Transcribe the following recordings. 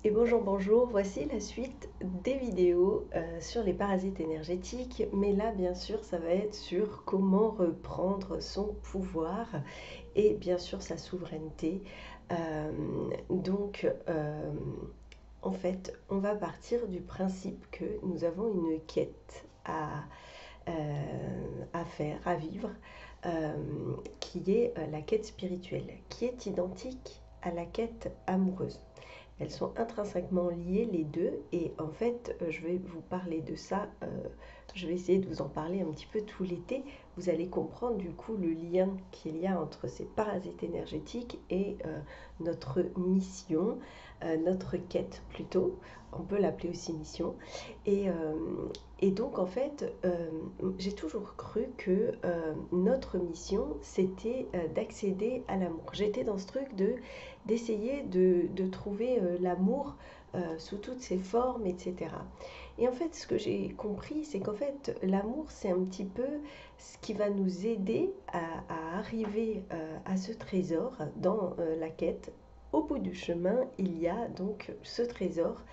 Et bonjour, bonjour, voici la suite des vidéos sur les parasites énergétiques, mais là bien sûr ça va être sur comment reprendre son pouvoir et bien sûr sa souveraineté. Euh, donc en fait on va partir du principe que nous avons une quête à faire, à vivre, euh, qui est la quête spirituelle, qui est identique à la quête amoureuse. Elles sont intrinsèquement liées les deux et en fait je vais vous parler de ça, je vais essayer de vous en parler un petit peu tout l'été. Vous allez comprendre du coup le lien qu'il y a entre ces parasites énergétiques et notre mission, notre quête plutôt, on peut l'appeler aussi mission. Et, euh, et donc en fait j'ai toujours cru que notre mission c'était d'accéder à l'amour. J'étais dans ce truc d'essayer de trouver l'amour sous toutes ses formes, etc. Et en fait, ce que j'ai compris, c'est qu'en fait, l'amour, c'est un petit peu ce qui va nous aider à arriver à ce trésor dans la quête. Au bout du chemin, il y a donc ce trésor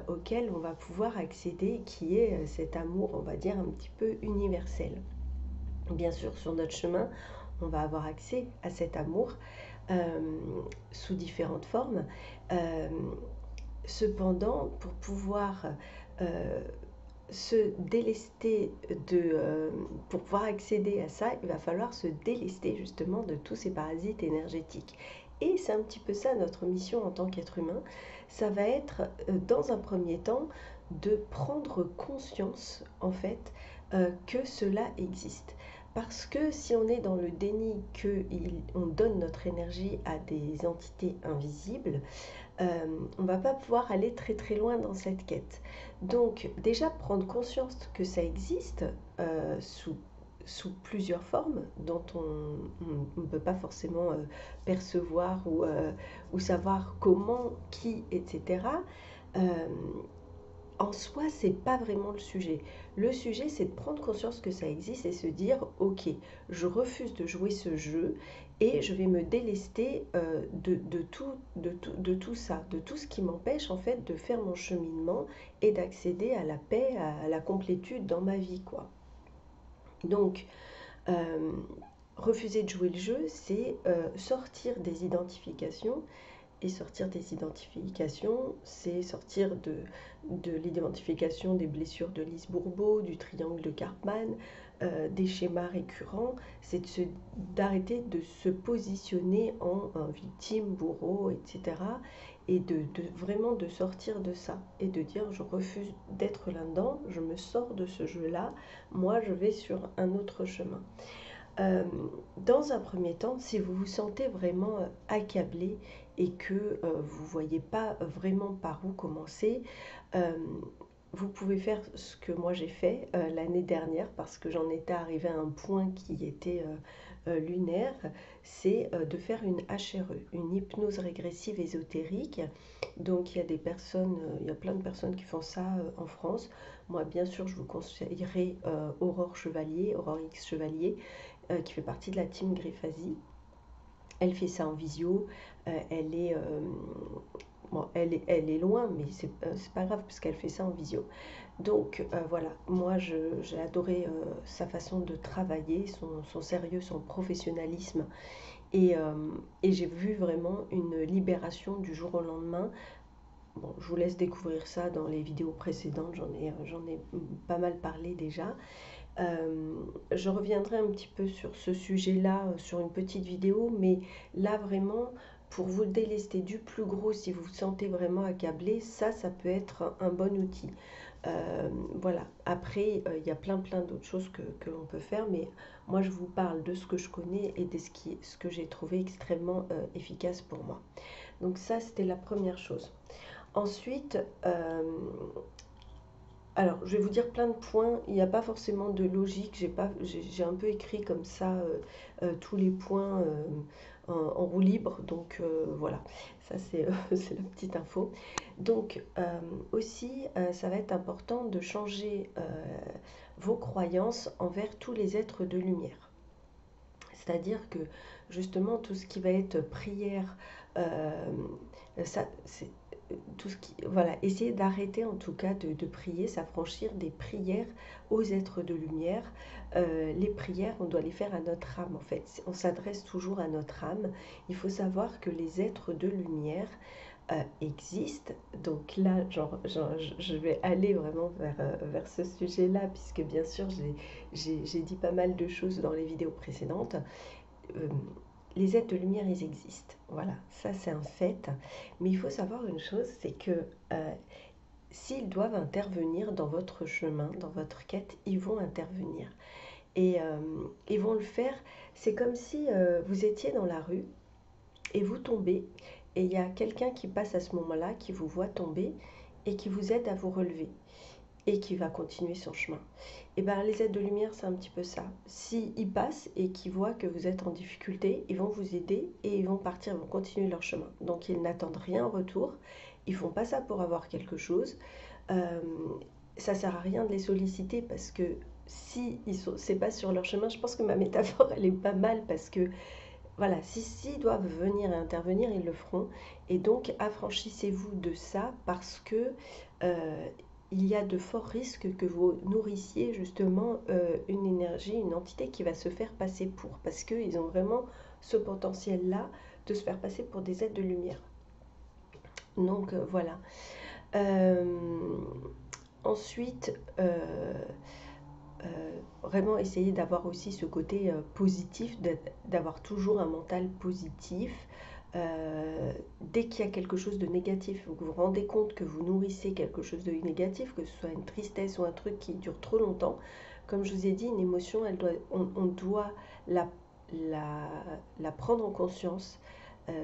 auquel on va pouvoir accéder, qui est cet amour, on va dire, un petit peu universel. Bien sûr, sur notre chemin, on va avoir accès à cet amour euh, sous différentes formes. Euh, Cependant, pour pouvoir euh, se délester pour pouvoir accéder à ça, il va falloir se délester justement de tous ces parasites énergétiques. Et c'est un petit peu ça notre mission en tant qu'être humain. Ça va être, dans un premier temps, de prendre conscience en fait que cela existe. Parce que si on est dans le déni qu'on donne notre énergie à des entités invisibles, on ne va pas pouvoir aller très très loin dans cette quête. Donc déjà prendre conscience que ça existe sous plusieurs formes dont on ne peut pas forcément percevoir ou savoir comment, qui, etc. Euh, En soi, c'est pas vraiment le sujet. Le sujet, c'est de prendre conscience que ça existe et se dire, ok, je refuse de jouer ce jeu et je vais me délester de tout ça, de tout ce qui m'empêche en fait de faire mon cheminement et d'accéder à la paix, à la complétude dans ma vie, quoi. Donc, euh, refuser de jouer le jeu, c'est sortir des identifications. Et sortir des identifications, c'est sortir de l'identification des blessures de Lise Bourbeau, du triangle de Karpman, des schémas récurrents, c'est d'arrêter de se positionner en victime, bourreau, etc. Et vraiment de sortir de ça et de dire je refuse d'être là-dedans, je me sors de ce jeu-là, moi je vais sur un autre chemin. Euh, dans un premier temps, si vous vous sentez vraiment accablé et que vous ne voyez pas vraiment par où commencer, euh, vous pouvez faire ce que moi j'ai fait l'année dernière parce que j'en étais arrivée à un point qui était lunaire, c'est de faire une HRE, une hypnose régressive ésotérique. Donc il y a des personnes, il y a plein de personnes qui font ça en France. Moi bien sûr je vous conseillerais Aurore Chevalier, Aurore X Chevalier, qui fait partie de la team Griffasie. Elle fait ça en visio. Elle est, bon, elle est loin, mais c'est pas grave parce qu'elle fait ça en visio. Donc voilà, moi j'ai adoré sa façon de travailler, son sérieux, son professionnalisme. Et j'ai vu vraiment une libération du jour au lendemain. Bon, je vous laisse découvrir ça dans les vidéos précédentes, j'en ai pas mal parlé déjà. Je reviendrai un petit peu sur ce sujet-là, sur une petite vidéo, mais là vraiment, pour vous délester du plus gros, si vous vous sentez vraiment accablé, ça peut être un bon outil. Voilà, après, il y a plein d'autres choses que l'on peut faire, mais moi je vous parle de ce que je connais et de ce que j'ai trouvé extrêmement efficace pour moi. Donc ça, c'était la première chose. Ensuite, alors, je vais vous dire plein de points. Il n'y a pas forcément de logique. J'ai un peu écrit comme ça tous les points en roue libre. Donc voilà, ça c'est c'est la petite info. Donc aussi, ça va être important de changer vos croyances envers tous les êtres de lumière. C'est-à-dire que justement tout ce qui va être prière, ça, tout ce qui, voilà, essayez d'arrêter en tout cas de prier, s'affranchir des prières aux êtres de lumière. Les prières, on doit les faire à notre âme en fait. On s'adresse toujours à notre âme. Il faut savoir que les êtres de lumière existent. Donc là, je vais aller vraiment vers ce sujet-là, puisque bien sûr, j'ai dit pas mal de choses dans les vidéos précédentes. Euh, les êtres de lumière, ils existent. Voilà, ça c'est un fait. Mais il faut savoir une chose, c'est que s'ils doivent intervenir dans votre chemin, dans votre quête, ils vont intervenir. Et ils vont le faire, c'est comme si vous étiez dans la rue et vous tombez, et il y a quelqu'un qui passe à ce moment-là, qui vous voit tomber et qui vous aide à vous relever et qui va continuer son chemin. Et bien les aides de lumière, c'est un petit peu ça. S'ils passent et qu'ils voient que vous êtes en difficulté, ils vont vous aider et ils vont partir, ils vont continuer leur chemin. Donc ils n'attendent rien en retour, ils font pas ça pour avoir quelque chose. Euh, Ça sert à rien de les solliciter parce que si c'est pas sur leur chemin, je pense que ma métaphore elle est pas mal parce que voilà, s'ils doivent venir et intervenir, ils le feront. Et donc, affranchissez-vous de ça parce que euh, il y a de forts risques que vous nourrissiez justement une énergie, une entité qui va se faire passer pour. Parce qu'ils ont vraiment ce potentiel-là de se faire passer pour des êtres de lumière. Donc, voilà. Euh, Ensuite, vraiment essayer d'avoir aussi ce côté positif, d'avoir toujours un mental positif. Dès qu'il y a quelque chose de négatif, vous vous rendez compte que vous nourrissez quelque chose de négatif, que ce soit une tristesse ou un truc qui dure trop longtemps, comme je vous ai dit, une émotion, on doit la, la, la prendre en conscience,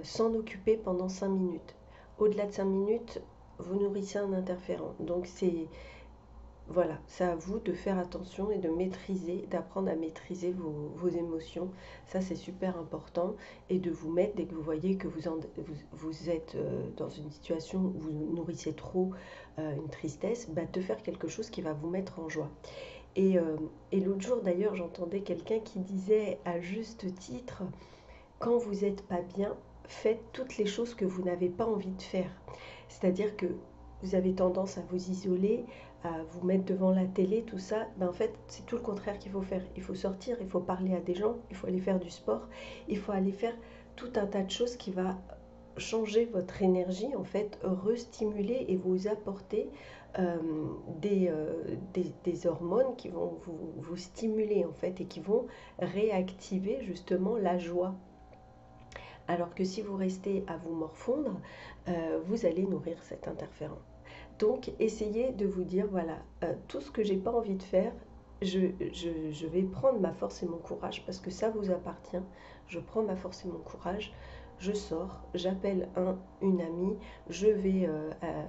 s'en occuper pendant 5 minutes. Au-delà de 5 minutes, vous nourrissez un interférent. Donc voilà, c'est à vous de faire attention et de maîtriser, d'apprendre à maîtriser vos émotions. Ça, c'est super important. Et de vous mettre, dès que vous voyez que vous êtes dans une situation où vous nourrissez trop une tristesse, bah, de faire quelque chose qui va vous mettre en joie. Et, euh, et l'autre jour, d'ailleurs, j'entendais quelqu'un qui disait à juste titre, quand vous n'êtes pas bien, faites toutes les choses que vous n'avez pas envie de faire. C'est-à-dire que vous avez tendance à vous isoler, à vous mettre devant la télé, tout ça. Ben en fait, c'est tout le contraire qu'il faut faire. Il faut sortir, il faut parler à des gens, il faut aller faire du sport, il faut aller faire tout un tas de choses qui va changer votre énergie, en fait, restimuler et vous apporter euh, des hormones qui vont vous stimuler, en fait, et qui vont réactiver justement la joie. Alors que si vous restez à vous morfondre, vous allez nourrir cet interférent. Donc essayez de vous dire, voilà, tout ce que j'ai pas envie de faire, je vais prendre ma force et mon courage parce que ça vous appartient. Je prends ma force et mon courage, je sors, j'appelle une amie, je vais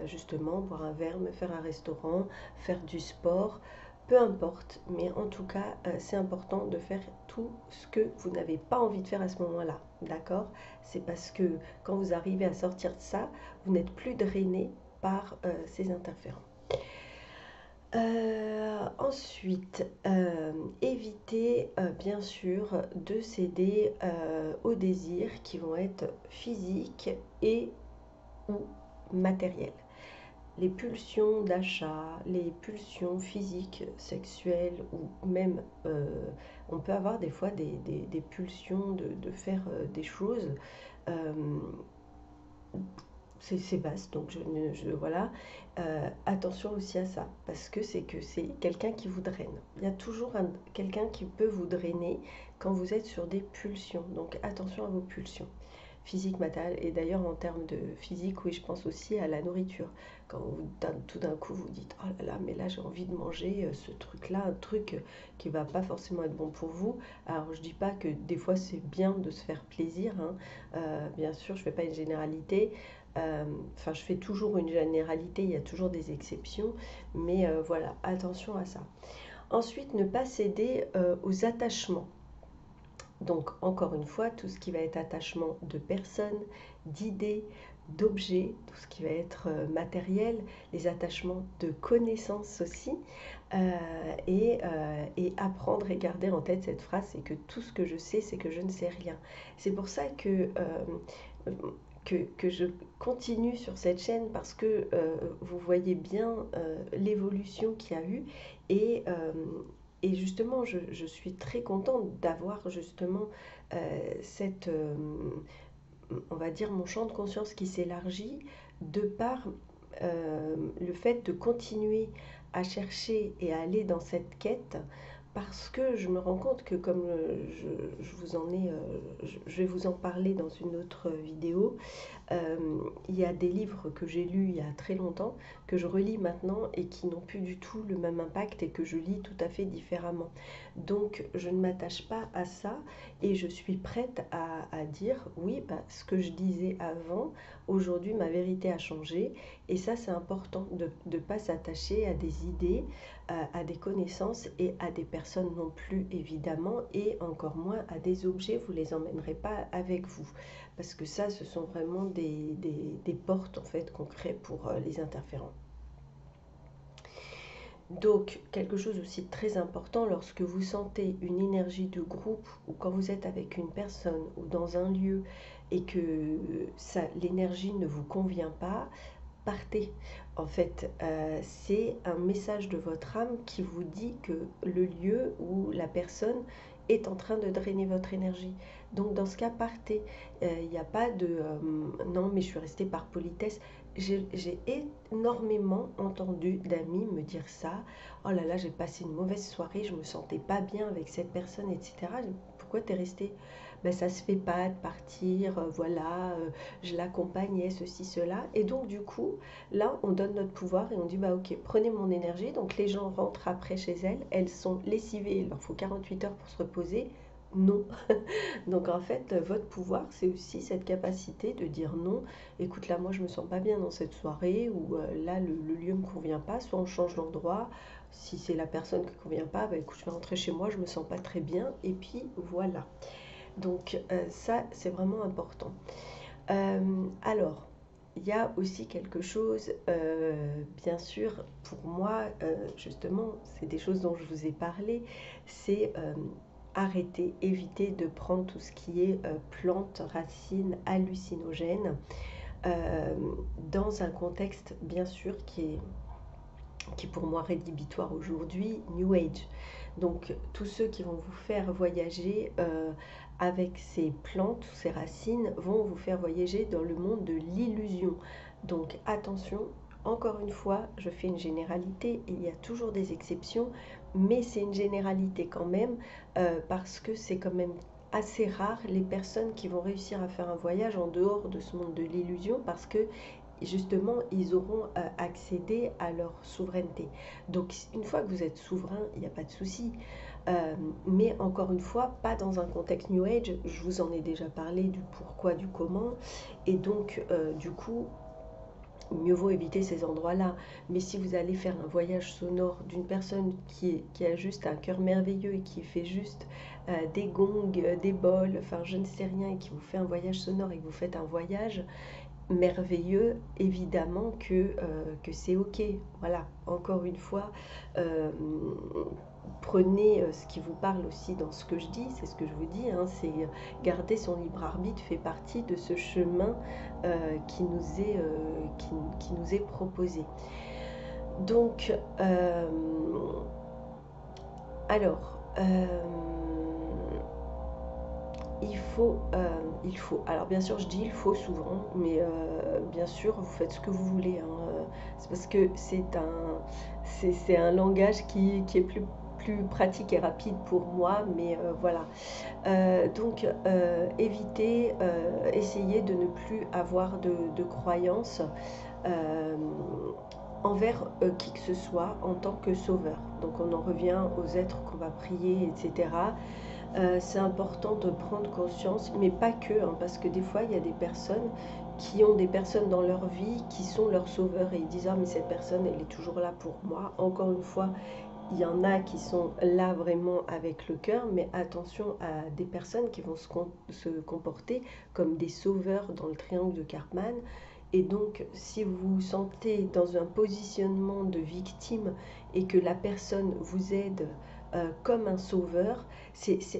justement boire un verre, me faire un restaurant, faire du sport, peu importe, mais en tout cas, c'est important de faire tout ce que vous n'avez pas envie de faire à ce moment-là, d'accord? C'est parce que quand vous arrivez à sortir de ça, vous n'êtes plus drainé par ces interférents. Ensuite, évitez bien sûr de céder aux désirs qui vont être physiques et ou matériels. Les pulsions d'achat, les pulsions physiques, sexuelles ou même on peut avoir des fois des pulsions de faire des choses. euh, c'est vaste, donc voilà. Attention aussi à ça, parce que c'est quelqu'un qui vous draine. Il y a toujours quelqu'un qui peut vous drainer quand vous êtes sur des pulsions. Donc attention à vos pulsions physiques, matérielles. Et d'ailleurs, en termes de physique, oui, je pense aussi à la nourriture. Quand tout d'un coup vous dites, oh là là, mais là j'ai envie de manger ce truc-là, un truc qui va pas forcément être bon pour vous. Alors je dis pas que des fois c'est bien de se faire plaisir, hein. Bien sûr, je fais pas une généralité. Enfin, je fais toujours une généralité, il y a toujours des exceptions, mais voilà, attention à ça. Ensuite, ne pas céder aux attachements. Donc, encore une fois, tout ce qui va être attachement de personnes, d'idées, d'objets, tout ce qui va être matériel, les attachements de connaissances aussi, et apprendre et garder en tête cette phrase, c'est que tout ce que je sais, c'est que je ne sais rien. C'est pour ça que que je continue sur cette chaîne parce que vous voyez bien l'évolution qu'il y a eu et, euh, et justement je suis très contente d'avoir justement cette, on va dire, mon champ de conscience qui s'élargit de par le fait de continuer à chercher et à aller dans cette quête parce que je me rends compte que comme je vous en ai, je vais vous en parler dans une autre vidéo, euh, il y a des livres que j'ai lus il y a très longtemps, que je relis maintenant et qui n'ont plus du tout le même impact et que je lis tout à fait différemment. Donc je ne m'attache pas à ça et je suis prête à dire oui, bah, ce que je disais avant, aujourd'hui ma vérité a changé et ça c'est important de ne pas s'attacher à des idées, à des connaissances et à des personnes non plus évidemment et encore moins à des objets, vous ne les emmènerez pas avec vous parce que ça ce sont vraiment des portes en fait qu'on crée pour les interférents. Donc, quelque chose aussi de très important, lorsque vous sentez une énergie de groupe ou quand vous êtes avec une personne ou dans un lieu et que l'énergie ne vous convient pas, partez. En fait, c'est un message de votre âme qui vous dit que le lieu ou la personne est en train de drainer votre énergie. Donc dans ce cas, partez. Il n'y a pas de non, mais je suis restée par politesse. J'ai énormément entendu d'amis me dire ça. Oh là là, j'ai passé une mauvaise soirée, je me sentais pas bien avec cette personne, etc. Pourquoi t'es restée? Ben, ça se fait pas de partir, voilà, je l'accompagnais, ceci, cela. Et donc du coup, là, on donne notre pouvoir et on dit, bah ok, prenez mon énergie. Donc les gens rentrent après chez elles sont lessivées, il leur faut 48 heures pour se reposer. Non. Donc en fait, votre pouvoir, c'est aussi cette capacité de dire non. Écoute, là, moi, je me sens pas bien dans cette soirée, ou là, le lieu me convient pas. Soit on change d'endroit. Si c'est la personne qui ne convient pas, bah écoute, je vais rentrer chez moi, je me sens pas très bien. Et puis voilà. Donc ça, c'est vraiment important. Alors, il y a aussi quelque chose, bien sûr, pour moi, justement, c'est des choses dont je vous ai parlé, c'est arrêter, éviter de prendre tout ce qui est plantes, racines, hallucinogènes, euh, dans un contexte, bien sûr, qui est pour moi rédhibitoire aujourd'hui, New Age. Donc tous ceux qui vont vous faire voyager avec ces plantes, ces racines, vont vous faire voyager dans le monde de l'illusion. Donc attention, encore une fois, je fais une généralité, il y a toujours des exceptions, mais c'est une généralité quand même, parce que c'est quand même assez rare les personnes qui vont réussir à faire un voyage en dehors de ce monde de l'illusion, parce que justement, ils auront accédé à leur souveraineté. Donc, une fois que vous êtes souverain, il n'y a pas de souci. Mais encore une fois, pas dans un contexte New Age. Je vous en ai déjà parlé du pourquoi, du comment. Et donc, du coup, mieux vaut éviter ces endroits-là. Mais si vous allez faire un voyage sonore d'une personne qui a juste un cœur merveilleux et qui fait juste des gongs, des bols, enfin je ne sais rien, et qui vous fait un voyage sonore et que vous faites un voyage, merveilleux, évidemment que c'est ok. Voilà, encore une fois, euh, prenez ce qui vous parle aussi dans ce que je dis, c'est ce que je vous dis, hein, c'est garder son libre arbitre fait partie de ce chemin qui nous est proposé. Donc, alors, il faut, alors bien sûr je dis il faut souvent, mais bien sûr vous faites ce que vous voulez, hein. C'est parce que c'est un langage qui est plus pratique et rapide pour moi, mais voilà. Donc évitez, essayez de ne plus avoir de croyances euh, envers qui que ce soit en tant que sauveur. Donc on en revient aux êtres qu'on va prier, etc. C'est important de prendre conscience, mais pas que, hein, parce que des fois, il y a des personnes qui ont des personnes dans leur vie qui sont leurs sauveurs et ils disent ah mais cette personne elle est toujours là pour moi. Encore une fois, il y en a qui sont là vraiment avec le cœur, mais attention à des personnes qui vont se comporter comme des sauveurs dans le triangle de Karpman. Et donc, si vous vous sentez dans un positionnement de victime et que la personne vous aide comme un sauveur.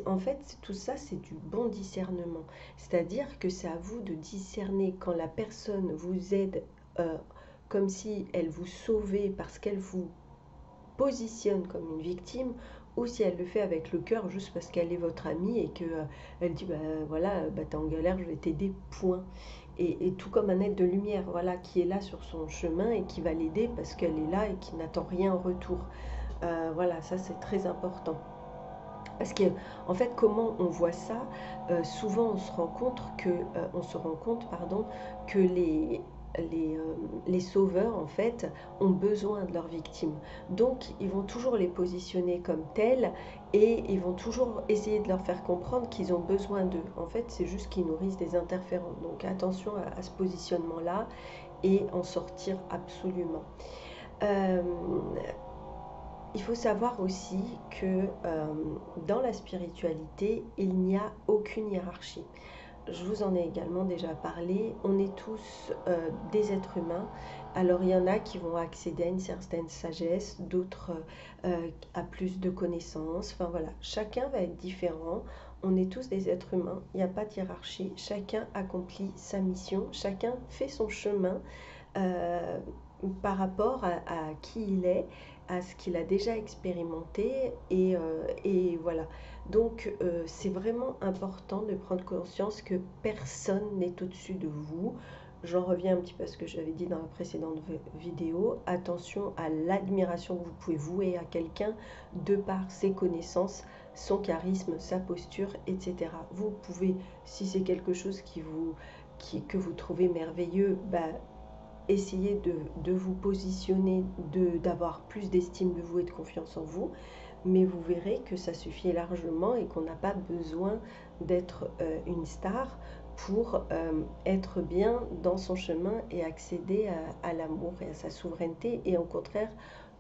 En fait, tout ça, c'est du bon discernement. C'est-à-dire que c'est à vous de discerner quand la personne vous aide comme si elle vous sauvait parce qu'elle vous positionne comme une victime, ou si elle le fait avec le cœur juste parce qu'elle est votre amie et que elle dit bah voilà, bah t'es en galère, je vais t'aider, point. Et tout comme un être de lumière, voilà, qui est là sur son chemin et qui va l'aider parce qu'elle est là et qui n'attend rien en retour. Voilà, ça c'est très important. Parce que, en fait, comment on voit ça? Souvent, on se rend compte, pardon, que les sauveurs, en fait, ont besoin de leurs victimes. Donc, ils vont toujours les positionner comme telles et ils vont toujours essayer de leur faire comprendre qu'ils ont besoin d'eux. En fait, c'est juste qu'ils nourrissent des interférents. Donc, attention à ce positionnement-là et en sortir absolument. Euh, il faut savoir aussi que dans la spiritualité, il n'y a aucune hiérarchie. Je vous en ai également déjà parlé. On est tous des êtres humains. Alors il y en a qui vont accéder à une certaine sagesse, d'autres à plus de connaissances. Enfin voilà, chacun va être différent. On est tous des êtres humains. Il n'y a pas de hiérarchie. Chacun accomplit sa mission. Chacun fait son chemin euh, par rapport à qui il est, à ce qu'il a déjà expérimenté et voilà. Donc c'est vraiment important de prendre conscience que personne n'est au-dessus de vous. J'en reviens un petit peu à ce que j'avais dit dans la précédente vidéo. Attention à l'admiration que vous pouvez vouer à quelqu'un de par ses connaissances, son charisme, sa posture, etc. Vous pouvez, si c'est quelque chose que vous trouvez merveilleux, bah, essayez de vous positionner, d'avoir plus d'estime de vous et de confiance en vous, mais vous verrez que ça suffit largement et qu'on n'a pas besoin d'être une star pour être bien dans son chemin et accéder à l'amour et à sa souveraineté. Et au contraire,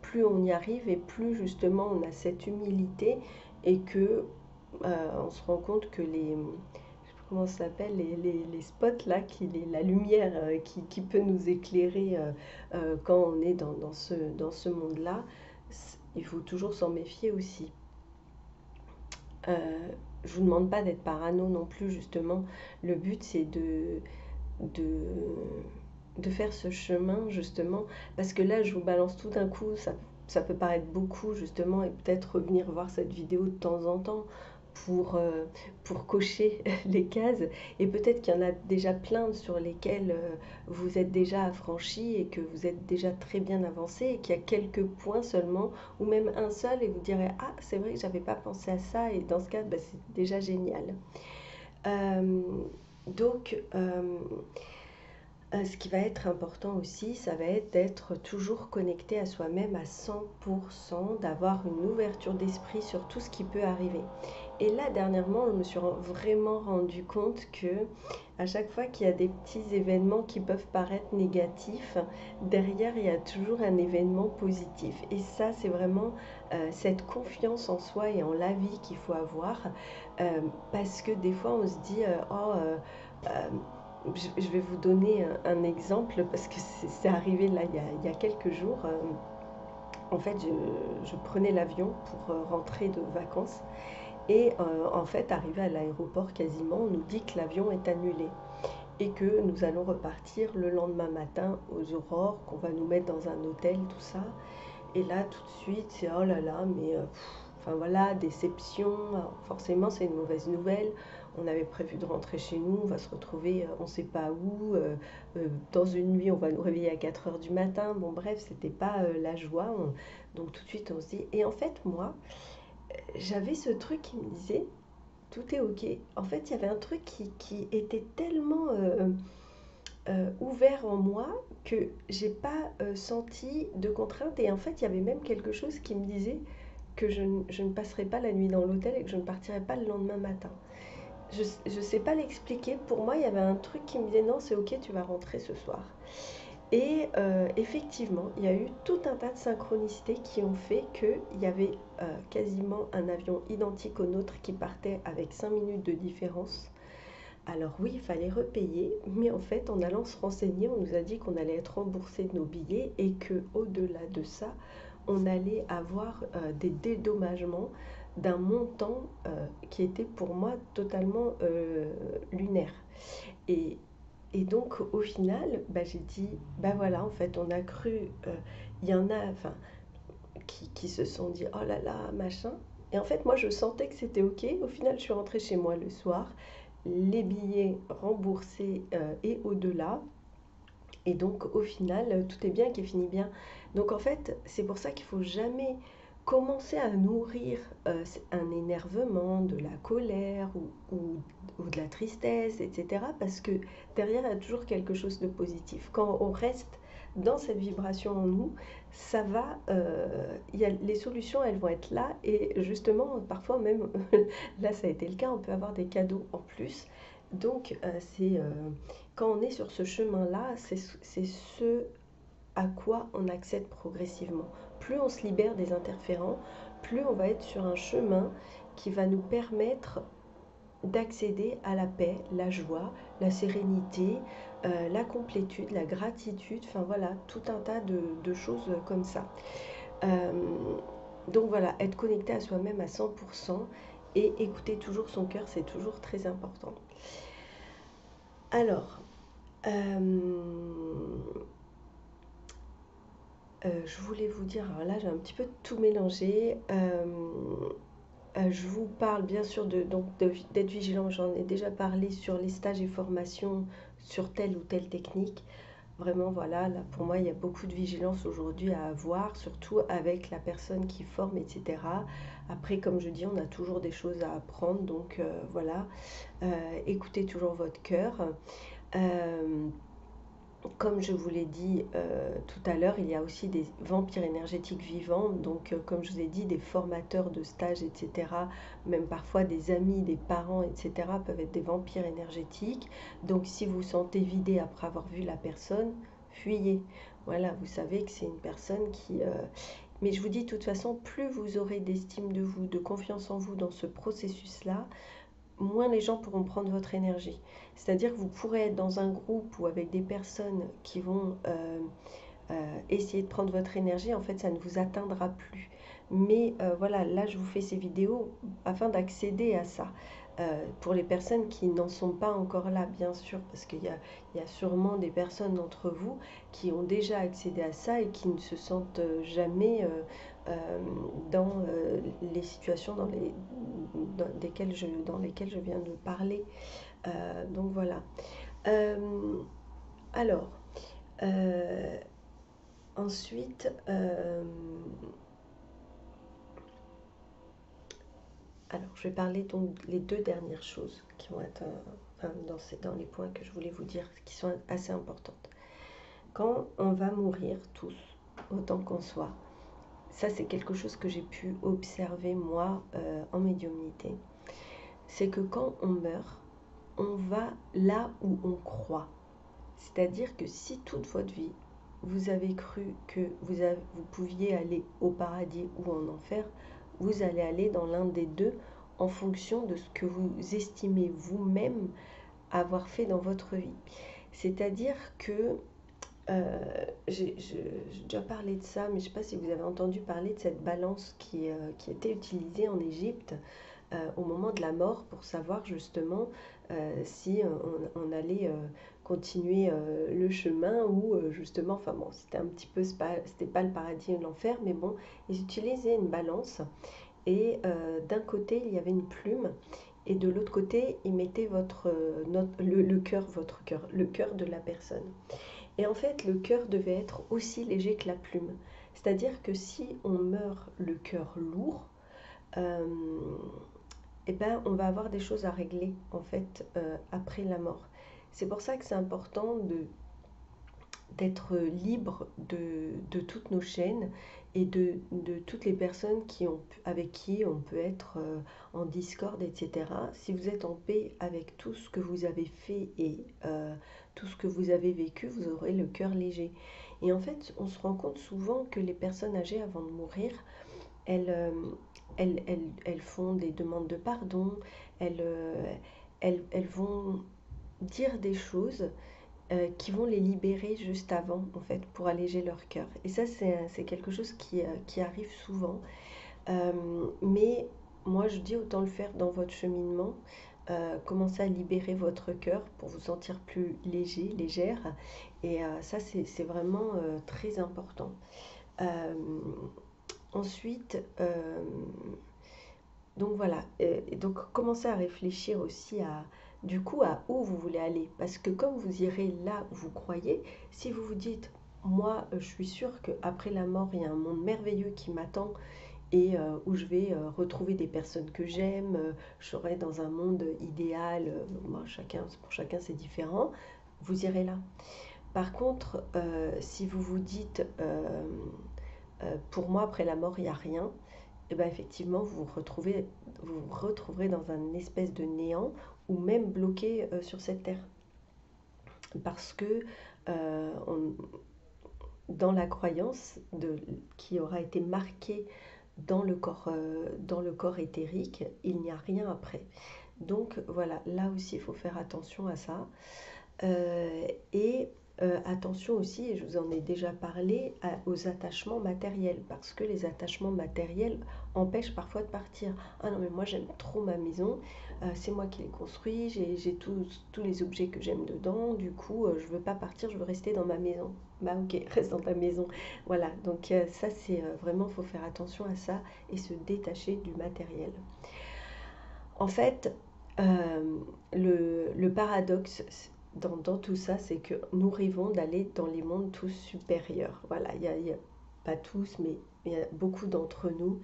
plus on y arrive et plus justement on a cette humilité et que on se rend compte que comment ça s'appelle, les spots là, la lumière qui peut nous éclairer quand on est dans ce monde-là, il faut toujours s'en méfier aussi. Je ne vous demande pas d'être parano non plus, justement. Le but, c'est de, de faire ce chemin, justement, parce que là, je vous balance tout d'un coup, ça peut paraître beaucoup, justement, et peut-être revenir voir cette vidéo de temps en temps pour, euh, pour cocher les cases. Et peut-être qu'il y en a déjà plein sur lesquelles vous êtes déjà affranchi et que vous êtes déjà très bien avancé et qu'il y a quelques points seulement, ou même un seul, et vous direz, ah, c'est vrai que j'avais pas pensé à ça, et dans ce cas, bah, c'est déjà génial. Euh, donc, ce qui va être important aussi, ça va être d'être toujours connecté à soi-même à 100%, d'avoir une ouverture d'esprit sur tout ce qui peut arriver. Et là, dernièrement, je me suis vraiment rendu compte que à chaque fois qu'il y a des petits événements qui peuvent paraître négatifs, derrière, il y a toujours un événement positif. Et ça, c'est vraiment cette confiance en soi et en la vie qu'il faut avoir. Parce que des fois, on se dit, euh, je vais vous donner un exemple parce que c'est arrivé là il y a quelques jours. En fait, je prenais l'avion pour rentrer de vacances et en fait, arrivé à l'aéroport quasiment, on nous dit que l'avion est annulé et que nous allons repartir le lendemain matin aux aurores, qu'on va nous mettre dans un hôtel, tout ça. Et là, tout de suite, c'est oh là là, mais enfin voilà, déception. Alors, forcément, c'est une mauvaise nouvelle. On avait prévu de rentrer chez nous, on va se retrouver, on ne sait pas où. Dans une nuit, on va nous réveiller à 4 heures du matin. Bon, bref, c'était pas la joie. Donc, tout de suite, on se dit. Et en fait, moi, j'avais ce truc qui me disait tout est ok. En fait, il y avait un truc qui était tellement ouvert en moi que j'ai pas senti de contrainte. Et en fait, il y avait même quelque chose qui me disait que je ne passerai pas la nuit dans l'hôtel et que je ne partirai pas le lendemain matin. Je ne sais pas l'expliquer. Pour moi, il y avait un truc qui me disait non, c'est ok, tu vas rentrer ce soir. Et effectivement, il y a eu tout un tas de synchronicités qui ont fait qu'il y avait quasiment un avion identique au nôtre qui partait avec 5 minutes de différence. Alors oui, il fallait repayer, mais en fait, en allant se renseigner, on nous a dit qu'on allait être remboursé de nos billets et que au-delà de ça, on allait avoir des dédommagements d'un montant qui était pour moi totalement lunaire. Et, et donc au final, bah, j'ai dit, bah voilà, en fait, on a cru, il y en a enfin, qui se sont dit, oh là là, machin. Et en fait, moi, je sentais que c'était OK. Au final, je suis rentrée chez moi le soir, les billets remboursés et au-delà. Et donc, au final, tout est bien qui finit bien. Donc, en fait, c'est pour ça qu'il faut jamais commencer à nourrir un énervement, de la colère ou de la tristesse, etc. Parce que derrière, il y a toujours quelque chose de positif. Quand on reste dans cette vibration en nous, ça va, les solutions, elles vont être là. Et justement, parfois même, là, ça a été le cas, on peut avoir des cadeaux en plus. Donc, quand on est sur ce chemin-là, c'est ce à quoi on accède progressivement. Plus on se libère des interférents, plus on va être sur un chemin qui va nous permettre d'accéder à la paix, la joie, la sérénité, la complétude, la gratitude, enfin voilà, tout un tas de choses comme ça. Euh, donc voilà, être connecté à soi-même à 100% et écouter toujours son cœur, c'est toujours très important. Alors, je voulais vous dire, alors là j'ai un petit peu tout mélangé. Je vous parle bien sûr d'être vigilant, j'en ai déjà parlé sur les stages et formations sur telle ou telle technique. Vraiment, voilà, là pour moi il y a beaucoup de vigilance aujourd'hui à avoir, surtout avec la personne qui forme, etc. Après, comme je dis, on a toujours des choses à apprendre, donc voilà, écoutez toujours votre cœur. Euh, Comme je vous l'ai dit tout à l'heure, il y a aussi des vampires énergétiques vivants, donc comme je vous ai dit, des formateurs de stages, etc., même parfois des amis, des parents, etc., peuvent être des vampires énergétiques. Donc si vous vous sentez vidé après avoir vu la personne, fuyez. Voilà, vous savez que c'est une personne qui... Mais je vous dis, de toute façon, plus vous aurez d'estime de vous, de confiance en vous dans ce processus-là, moins les gens pourront prendre votre énergie. C'est-à-dire que vous pourrez être dans un groupe ou avec des personnes qui vont essayer de prendre votre énergie, en fait, ça ne vous atteindra plus. Mais voilà, là, je vous fais ces vidéos afin d'accéder à ça. Pour les personnes qui n'en sont pas encore là, bien sûr, parce qu'il y a sûrement des personnes d'entre vous qui ont déjà accédé à ça et qui ne se sentent jamais dans les situations dans lesquelles je viens de parler. Donc voilà. Euh, alors, euh, ensuite, alors je vais parler donc les deux dernières choses qui vont être enfin, dans les points que je voulais vous dire, qui sont assez importantes. Quand on va mourir tous, autant qu'on soit, ça c'est quelque chose que j'ai pu observer moi en médiumnité, c'est que quand on meurt, on va là où on croit. C'est-à-dire que si toute votre vie, vous avez cru que vous pouviez aller au paradis ou en enfer, vous allez aller dans l'un des deux en fonction de ce que vous estimez vous-même avoir fait dans votre vie. C'est-à-dire que j'ai déjà parlé de ça, mais je ne sais pas si vous avez entendu parler de cette balance qui était utilisée en Égypte au moment de la mort pour savoir justement si on allait continuer le chemin ou justement, enfin bon, c'était un petit peu, c'était pas le paradis ou l'enfer, mais bon, ils utilisaient une balance et d'un côté il y avait une plume et de l'autre côté ils mettaient le cœur, votre cœur, le cœur de la personne. Et en fait, le cœur devait être aussi léger que la plume. C'est-à-dire que si on meurt le cœur lourd, euh, eh ben, on va avoir des choses à régler en fait après la mort. C'est pour ça que c'est important d'être libre de toutes nos chaînes et de toutes les personnes avec qui on peut être en discorde, etc. Si vous êtes en paix avec tout ce que vous avez fait et tout ce que vous avez vécu, vous aurez le cœur léger. Et en fait, on se rend compte souvent que les personnes âgées, avant de mourir, elles, elles font des demandes de pardon, elles, elles vont dire des choses qui vont les libérer juste avant, en fait, pour alléger leur cœur. Et ça, c'est quelque chose qui arrive souvent. Mais moi, je dis autant le faire dans votre cheminement. Commencez à libérer votre cœur pour vous sentir plus léger, légère. Et ça, c'est vraiment très important. Euh, Ensuite, donc voilà, et donc commencez à réfléchir aussi du coup, à où vous voulez aller. Parce que comme vous irez là où vous croyez, si vous vous dites, moi, je suis sûre qu'après la mort, il y a un monde merveilleux qui m'attend et où je vais retrouver des personnes que j'aime, je serai dans un monde idéal, moi, pour chacun c'est différent, vous irez là. Par contre, si vous vous dites, pour moi, après la mort, il n'y a rien, et bien effectivement, vous vous retrouverez dans un espèce de néant ou même bloqué sur cette terre. Parce que on- dans la croyance qui aura été marquée dans le corps éthérique, il n'y a rien après. Donc voilà, là aussi, il faut faire attention à ça. Et attention aussi, et je vous en ai déjà parlé, aux attachements matériels, parce que les attachements matériels empêchent parfois de partir. Ah non, mais moi j'aime trop ma maison, c'est moi qui l'ai construit, j'ai tous les objets que j'aime dedans, du coup je veux pas partir, je veux rester dans ma maison. Bah ok, reste dans ta maison. Voilà, donc ça c'est vraiment, faut faire attention à ça et se détacher du matériel. En fait, le paradoxe dans tout ça, c'est que nous rêvons d'aller dans les mondes tous supérieurs. Voilà, pas tous, mais il y a beaucoup d'entre nous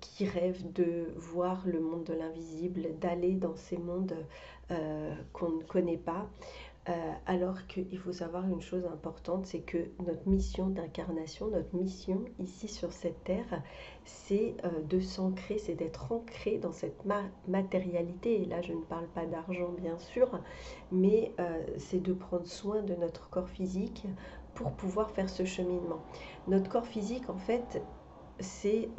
qui rêvent de voir le monde de l'invisible, d'aller dans ces mondes qu'on ne connaît pas. Alors qu'il faut savoir une chose importante, c'est que notre mission d'incarnation, notre mission ici sur cette terre, c'est de s'ancrer, c'est d'être ancré dans cette matérialité. Et là, je ne parle pas d'argent, bien sûr, mais c'est de prendre soin de notre corps physique pour pouvoir faire ce cheminement. Notre corps physique, en fait, c'est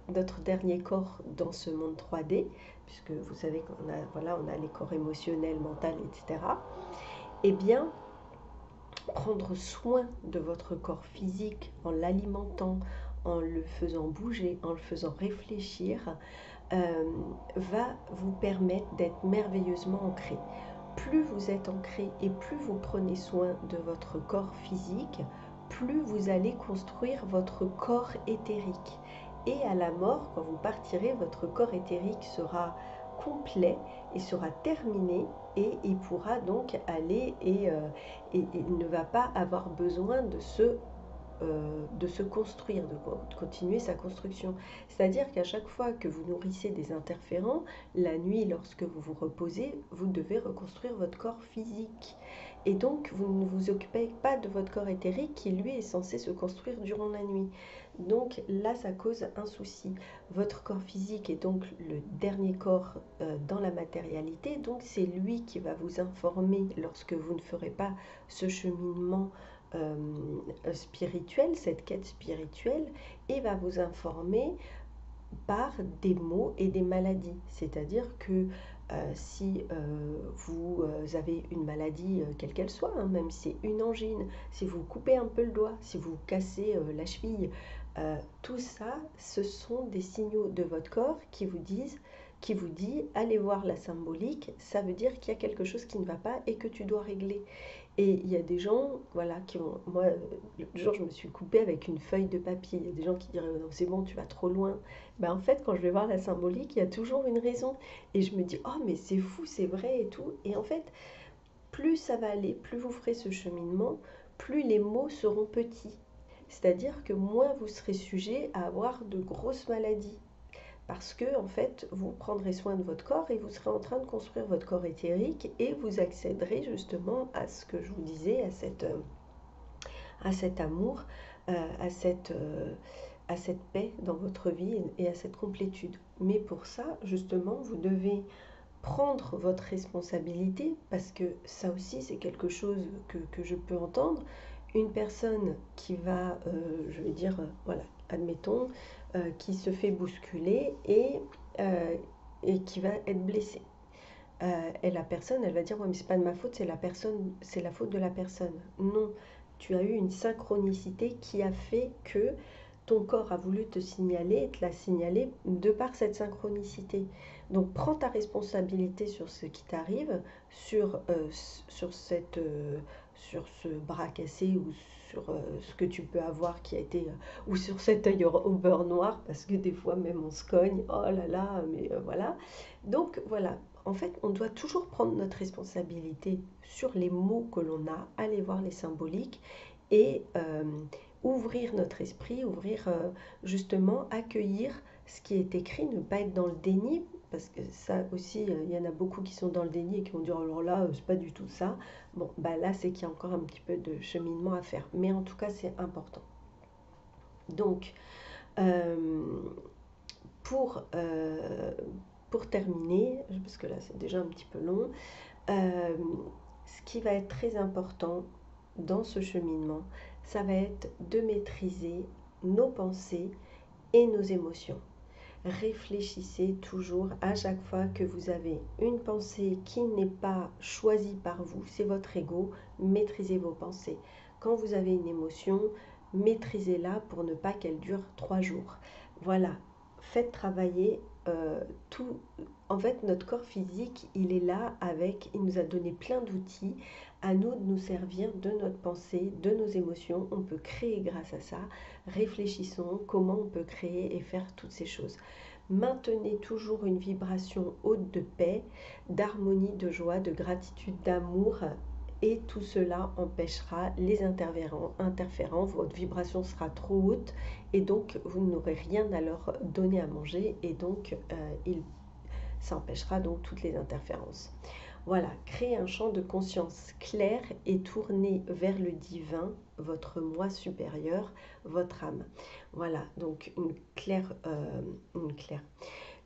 notre dernier corps dans ce monde 3D, puisque vous savez qu'on a, voilà, on a les corps émotionnels, mentaux, etc. Eh bien, prendre soin de votre corps physique en l'alimentant, en le faisant bouger, en le faisant réfléchir, euh, va vous permettre d'être merveilleusement ancré. Plus vous êtes ancré et plus vous prenez soin de votre corps physique, plus vous allez construire votre corps éthérique. Et à la mort, quand vous partirez, votre corps éthérique sera complet et sera terminé et il pourra donc aller et il ne va pas avoir besoin de se construire, de continuer sa construction. C'est-à-dire qu'à chaque fois que vous nourrissez des interférents, la nuit, lorsque vous vous reposez, vous devez reconstruire votre corps physique. Et donc, vous ne vous occupez pas de votre corps éthérique qui, lui, est censé se construire durant la nuit. Donc là, ça cause un souci. Votre corps physique est donc le dernier corps dans la matérialité, donc c'est lui qui va vous informer lorsque vous ne ferez pas ce cheminement euh, spirituelle, cette quête spirituelle, et va vous informer par des maux et des maladies. C'est-à-dire que si vous avez une maladie, quelle qu'elle soit, hein, même si c'est une angine, si vous coupez un peu le doigt, si vous cassez la cheville, tout ça, ce sont des signaux de votre corps qui vous dit, allez voir la symbolique, ça veut dire qu'il y a quelque chose qui ne va pas et que tu dois régler. Et il y a des gens, voilà, qui ont. Moi, l'autre jour, je me suis coupée avec une feuille de papier. Il y a des gens qui diraient, non, c'est bon, tu vas trop loin. Ben, en fait, quand je vais voir la symbolique, il y a toujours une raison. Et je me dis, oh, mais c'est fou, c'est vrai et tout. Et en fait, plus ça va aller, plus vous ferez ce cheminement, plus les mots seront petits. C'est-à-dire que moins vous serez sujet à avoir de grosses maladies. Parce que, en fait, vous prendrez soin de votre corps et vous serez en train de construire votre corps éthérique et vous accéderez justement à ce que je vous disais, à cet amour, à à cette paix dans votre vie et à cette complétude. Mais pour ça, justement, vous devez prendre votre responsabilité parce que ça aussi, c'est quelque chose que je peux entendre. Une personne qui va, je vais dire, voilà, admettons, qui se fait bousculer euh, et qui va être blessée. et la personne, elle va dire, ouais, mais c'est pas de ma faute, c'est la personne, c'est la faute de la personne. Non, tu as eu une synchronicité qui a fait que ton corps a voulu te signaler et te l'a signalé de par cette synchronicité. Donc prends ta responsabilité sur ce qui t'arrive, sur, sur ce bras cassé ou sur ce que tu peux avoir qui a été, ou sur cet œil au beurre noir, parce que des fois même on se cogne, oh là là, mais voilà. Donc voilà, en fait on doit toujours prendre notre responsabilité sur les mots que l'on a, aller voir les symboliques et ouvrir notre esprit, ouvrir justement, accueillir ce qui est écrit, ne pas être dans le déni, parce que ça aussi, il y en a beaucoup qui sont dans le déni et qui vont dire alors là, c'est pas du tout ça. Bon, bah là, c'est qu'il y a encore un petit peu de cheminement à faire, mais en tout cas, c'est important. Donc, euh, pour, euh, pour terminer, parce que là, c'est déjà un petit peu long, euh, ce qui va être très important dans ce cheminement, ça va être de maîtriser nos pensées et nos émotions. Réfléchissez toujours à chaque fois que vous avez une pensée qui n'est pas choisie par vous, c'est votre ego, maîtrisez vos pensées. Quand vous avez une émotion, maîtrisez-la pour ne pas qu'elle dure 3 jours. Voilà, faites travailler tout. En fait, notre corps physique, il est là avec, il nous a donné plein d'outils. À nous de nous servir de notre pensée, de nos émotions. On peut créer grâce à ça. Réfléchissons comment on peut créer et faire toutes ces choses. Maintenez toujours une vibration haute de paix, d'harmonie, de joie, de gratitude, d'amour. Et tout cela empêchera les interférents. Votre vibration sera trop haute et donc vous n'aurez rien à leur donner à manger et donc ça empêchera donc toutes les interférences. Voilà, créez un champ de conscience clair et tourné vers le divin, votre moi supérieur, votre âme. Voilà, donc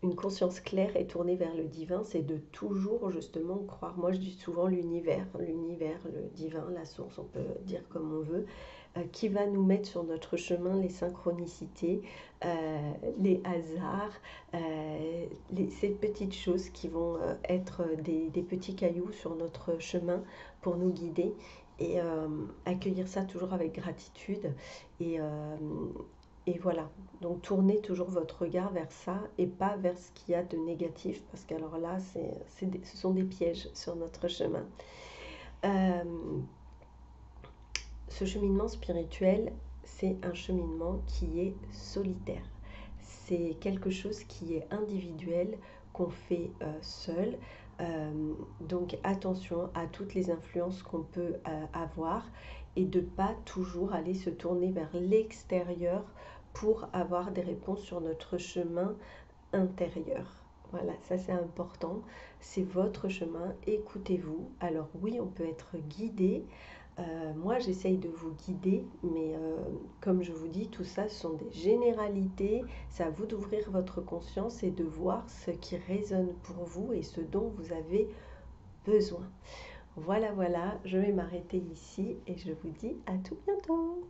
une conscience claire et tournée vers le divin, c'est de toujours justement croire. Moi, je dis souvent l'univers, le divin, la source, on peut dire comme on veut, qui va nous mettre sur notre chemin les synchronicités, les hasards, ces petites choses qui vont être des petits cailloux sur notre chemin pour nous guider et accueillir ça toujours avec gratitude et, euh, et voilà, donc tournez toujours votre regard vers ça et pas vers ce qu'il y a de négatif parce qu'alors là, ce sont des pièges sur notre chemin. Euh, Ce cheminement spirituel, c'est un cheminement qui est solitaire. C'est quelque chose qui est individuel, qu'on fait seul. Donc attention à toutes les influences qu'on peut avoir et de ne pas toujours aller se tourner vers l'extérieur pour avoir des réponses sur notre chemin intérieur. Voilà, ça c'est important. C'est votre chemin, écoutez-vous. Alors oui, on peut être guidé. Moi, j'essaye de vous guider, mais comme je vous dis, tout ça ce sont des généralités. C'est à vous d'ouvrir votre conscience et de voir ce qui résonne pour vous et ce dont vous avez besoin. Voilà, voilà, je vais m'arrêter ici et je vous dis à tout bientôt.